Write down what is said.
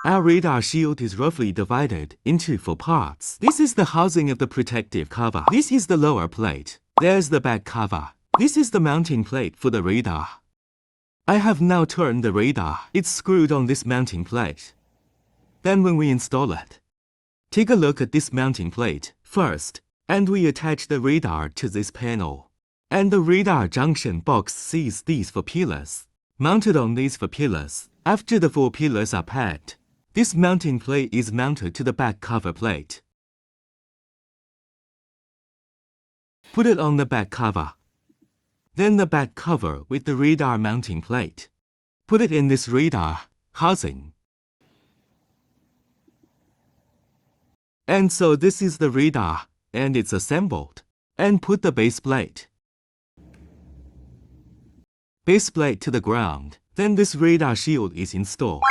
Our radar shield is roughly divided into 4 parts. This is the housing of the protective cover. This is the lower plate. There's the back cover. This is the mounting plate for the radar. I have now turned the radar. It's screwed on this mounting plate. Then when we install it, take a look at this mounting plate first, and we attach the radar to this panel. And the radar junction box sees these 4 pillars. Mounted on these 4 pillars, after the 4 pillars are packed, this mounting plate is mounted to the back cover plate. Put it on the back cover. Then the back cover with the radar mounting plate. Put it in this radar housing. And so this is the radar, and it's assembled. And put the base plate. Base plate to the ground. Then this radar shield is installed.